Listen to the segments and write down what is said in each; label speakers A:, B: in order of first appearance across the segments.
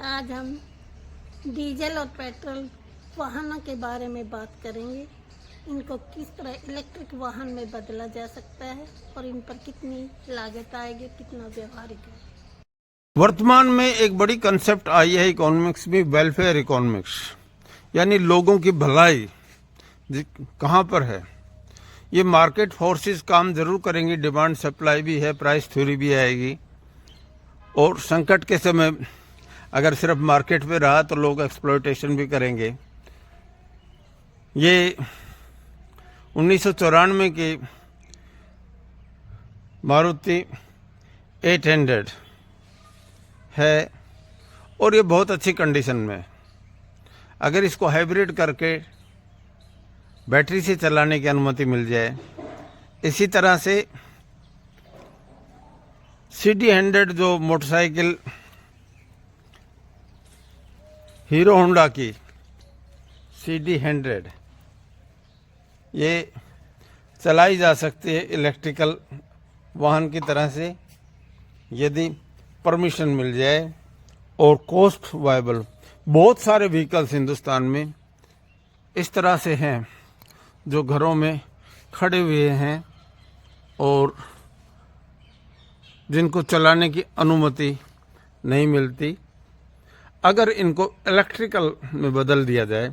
A: आज हम डीजल और पेट्रोल वाहनों के बारे में बात करेंगे। इनको किस तरह इलेक्ट्रिक वाहन में बदला जा सकता है और इन पर कितनी लागत आएगी, कितना व्यवहारिक है।
B: वर्तमान में एक बड़ी कंसेप्ट आई है इकोनॉमिक्स में, वेलफेयर इकोनॉमिक्स, यानी लोगों की भलाई कहाँ पर है। ये मार्केट फोर्सेस काम जरूर करेंगी, डिमांड सप्लाई भी है, प्राइस थ्योरी भी आएगी, और संकट के समय अगर सिर्फ मार्केट पे रहा तो लोग एक्सप्लॉयटेशन भी करेंगे। ये 1994 की मारुति 800 है और ये बहुत अच्छी कंडीशन में। अगर इसको हाइब्रिड करके बैटरी से चलाने की अनुमति मिल जाए, इसी तरह से CD 100 जो मोटरसाइकिल हीरो होंडा की CD 100 ये चलाई जा सकती है इलेक्ट्रिकल वाहन की तरह से, यदि परमिशन मिल जाए और कॉस्ट वायबल। बहुत सारे व्हीकल्स हिंदुस्तान में इस तरह से हैं जो घरों में खड़े हुए हैं और जिनको चलाने की अनुमति नहीं मिलती। अगर इनको इलेक्ट्रिकल में बदल दिया जाए,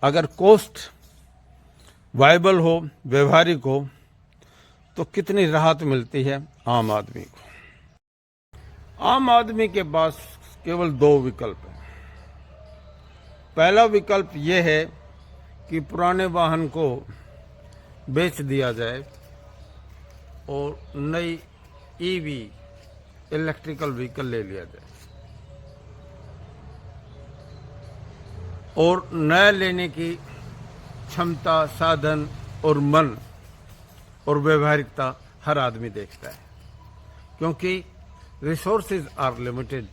B: अगर कॉस्ट वायबल हो, व्यवहारिक हो, तो कितनी राहत मिलती है आम आदमी को। आम आदमी के पास केवल दो विकल्प हैं। पहला विकल्प यह है कि पुराने वाहन को बेच दिया जाए और नई EV इलेक्ट्रिकल व्हीकल ले लिया जाए, और नया लेने की क्षमता, साधन और मन और व्यवहारिकता हर आदमी देखता है, क्योंकि resources are limited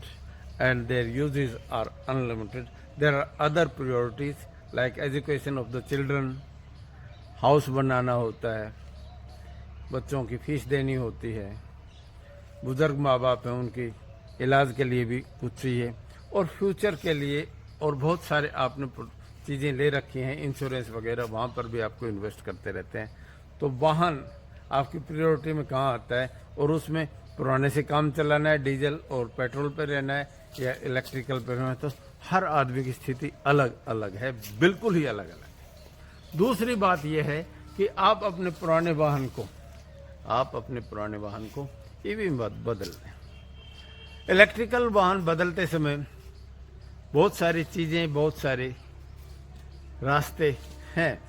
B: and their uses are unlimited. There are other priorities like education of the children, house बनाना होता है, बच्चों की फीस देनी होती है, बुजुर्ग माँ बाप हैं उनकी इलाज के लिए भी कुछ चाहिए, और फ्यूचर के लिए और बहुत सारे आपने चीज़ें ले रखी हैं, इंश्योरेंस वगैरह, वहाँ पर भी आपको इन्वेस्ट करते रहते हैं। तो वाहन आपकी प्रायोरिटी में कहाँ आता है, और उसमें पुराने से काम चलाना है, डीजल और पेट्रोल पर रहना है या इलेक्ट्रिकल पर रहना है, तो हर आदमी की स्थिति अलग अलग है, बिल्कुल ही अलग अलग। दूसरी बात यह है कि आप अपने पुराने वाहन को EV में बदल दें। इलेक्ट्रिकल वाहन बदलते समय बहुत सारी चीज़ें, बहुत सारे रास्ते हैं।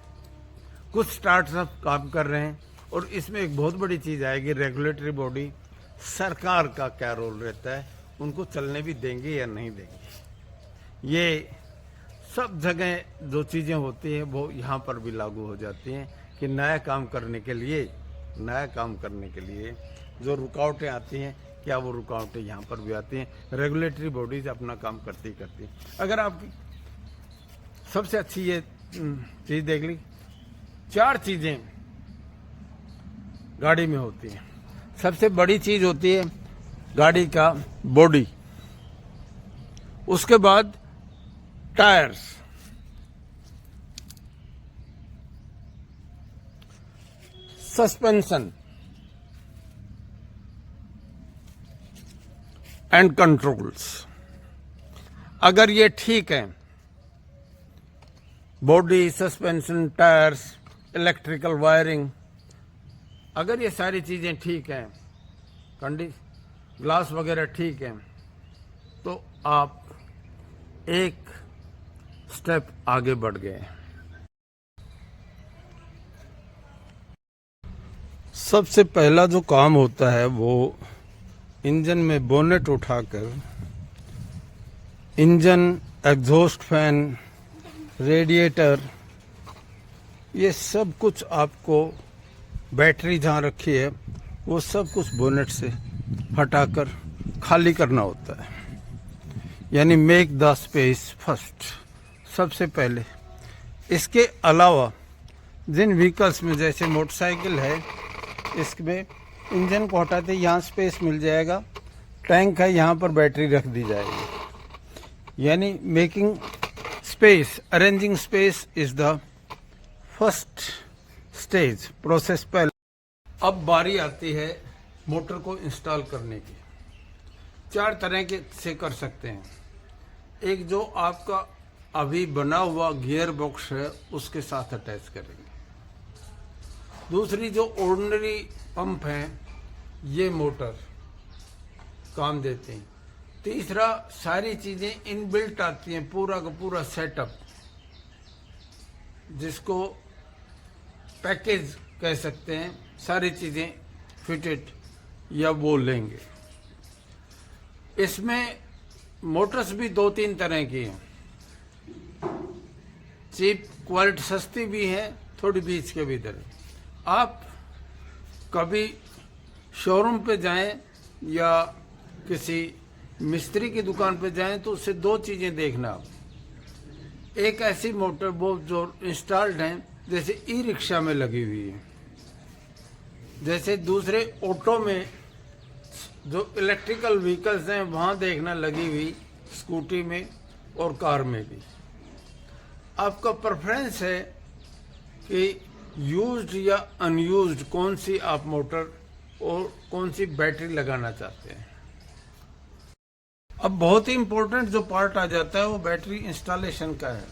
B: कुछ स्टार्टअप काम कर रहे हैं, और इसमें एक बहुत बड़ी चीज़ आएगी, रेगुलेटरी बॉडी, सरकार का क्या रोल रहता है, उनको चलने भी देंगे या नहीं देंगे। ये सब जगह जो चीज़ें होती हैं वो यहाँ पर भी लागू हो जाती हैं कि नया काम करने के लिए जो रुकावटें आती हैं, क्या वो रुकावटें यहाँ पर भी आती हैं। रेगुलेटरी बॉडीज अपना काम करती हैं। अगर आपकी सबसे अच्छी ये चीज़ देख ली, 4 चीज़ें गाड़ी में होती हैं। सबसे बड़ी चीज़ होती है गाड़ी का बॉडी, उसके बाद टायर्स, सस्पेंशन एंड कंट्रोल्स। अगर ये ठीक है, body, suspension, tyres, electrical wiring, अगर ये सारी चीज़ें ठीक हैं, ग्लास वगैरह ठीक है, तो आप एक स्टेप आगे बढ़ गए। सबसे पहला जो काम होता है वो इंजन में बोनेट उठाकर इंजन, एग्जॉस्ट फैन, रेडिएटर, ये सब कुछ आपको, बैटरी जहाँ रखी है वो सब कुछ बोनेट से हटाकर खाली करना होता है, यानी मेक द स्पेस फर्स्ट, सबसे पहले। इसके अलावा जिन व्हीकल्स में, जैसे मोटरसाइकिल है, इसमें इंजन को हटाते यहाँ स्पेस मिल जाएगा, टैंक है, यहाँ पर बैटरी रख दी जाएगी। यानी making space, arranging space is the first stage process. पहले अब बारी आती है मोटर को इंस्टॉल करने की। 4 तरह के से कर सकते हैं। एक जो आपका अभी बना हुआ गियर बॉक्स है उसके साथ अटैच करेंगे। दूसरी जो ऑर्डिनरी पंप हैं ये मोटर काम देते हैं। तीसरा सारी चीजें इनबिल्ट आती हैं, पूरा का पूरा सेटअप, जिसको पैकेज कह सकते हैं, सारी चीजें फिटेड या वो लेंगे। इसमें मोटर्स भी 2-3 तरह की हैं। चीप क्वालिटी सस्ती भी है, थोड़ी बीच के भी तरह। आप कभी शोरूम पे जाएं या किसी मिस्त्री की दुकान पे जाएं तो उससे 2 चीजें देखना। एक ऐसी मोटर वो जो इंस्टॉल्ड है जैसे ई रिक्शा में लगी हुई है, जैसे दूसरे ऑटो में जो इलेक्ट्रिकल व्हीकल्स हैं वहां देखना लगी हुई, स्कूटी में और कार में भी। आपका प्रेफरेंस है कि यूज्ड या अनयूज्ड कौन सी आप मोटर और कौन सी बैटरी लगाना चाहते हैं। अब बहुत ही इंपॉर्टेंट जो पार्ट आ जाता है वो बैटरी इंस्टॉलेशन का है।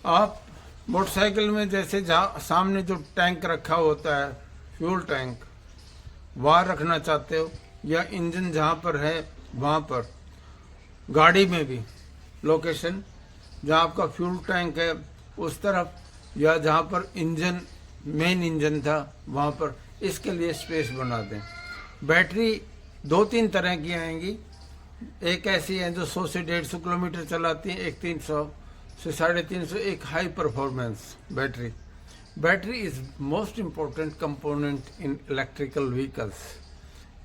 B: आप मोटरसाइकिल में जैसे जहाँ सामने जो टैंक रखा होता है, फ्यूल टैंक, वहाँ रखना चाहते हो, या इंजन जहाँ पर है वहाँ पर। गाड़ी में भी लोकेशन जहाँ आपका फ्यूल टैंक है उस तरफ, या जहाँ पर इंजन मेन इंजन था वहाँ पर, इसके लिए स्पेस बना दें। बैटरी 2-3 तरह की आएंगी। एक ऐसी है जो 100 से 150 किलोमीटर चलाती है, एक 300 से 350, एक high performance battery. Battery is most important component in electrical vehicles.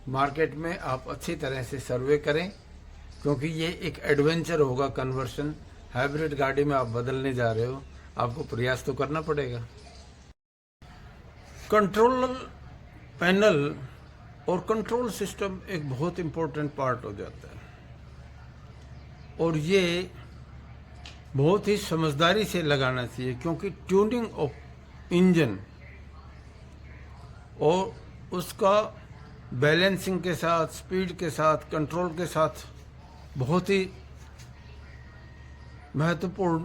B: Market में आप अच्छी तरह से सर्वे करें, क्योंकि ये एक एडवेंचर होगा कन्वर्शन। हाइब्रिड गाड़ी में आप बदलने जा रहे हो, आपको प्रयास तो करना पड़ेगा। कंट्रोल पैनल और कंट्रोल सिस्टम एक बहुत इंपॉर्टेंट पार्ट हो जाता है, और ये बहुत ही समझदारी से लगाना चाहिए, क्योंकि ट्यूनिंग ऑफ इंजन और उसका बैलेंसिंग के साथ, स्पीड के साथ, कंट्रोल के साथ बहुत ही महत्वपूर्ण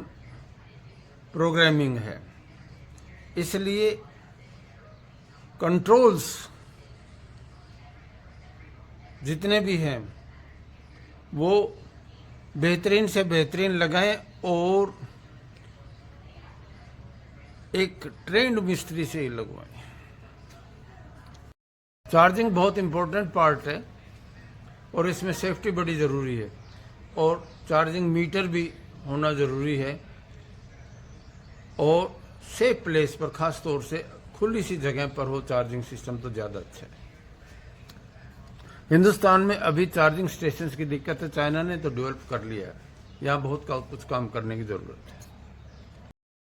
B: प्रोग्रामिंग है। इसलिए कंट्रोल्स जितने भी हैं वो बेहतरीन से बेहतरीन लगाएं, और एक ट्रेंड मिस्त्री से ही लगवाएं। चार्जिंग बहुत इंपॉर्टेंट पार्ट है और इसमें सेफ्टी बड़ी ज़रूरी है, और चार्जिंग मीटर भी होना ज़रूरी है, और सेफ प्लेस पर, खास तौर से खुली सी जगह पर हो चार्जिंग सिस्टम तो ज़्यादा अच्छा है। हिंदुस्तान में अभी चार्जिंग स्टेशंस की दिक्कत है, चाइना ने तो डेवलप कर लिया है, यहाँ बहुत कुछ काम करने की ज़रूरत है।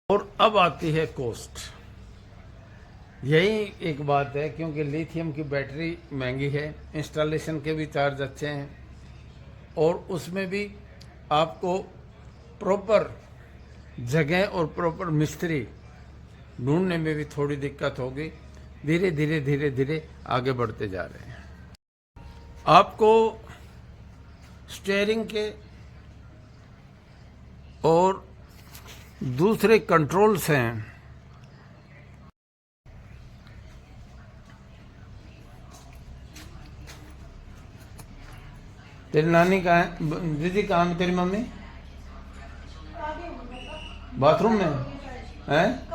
B: और अब आती है कॉस्ट। यही एक बात है, क्योंकि लिथियम की बैटरी महंगी है, इंस्टॉलेशन के भी चार्ज अच्छे हैं, और उसमें भी आपको प्रॉपर जगह और प्रॉपर मिस्त्री ढूंढने में भी थोड़ी दिक्कत होगी। धीरे धीरे धीरे धीरे आगे बढ़ते जा रहे हैं। आपको स्टीयरिंग के और दूसरे कंट्रोल्स हैं, तेरी नानी कहाँ है? दीदी कहाँ है तेरी मम्मी? बाथरूम में है?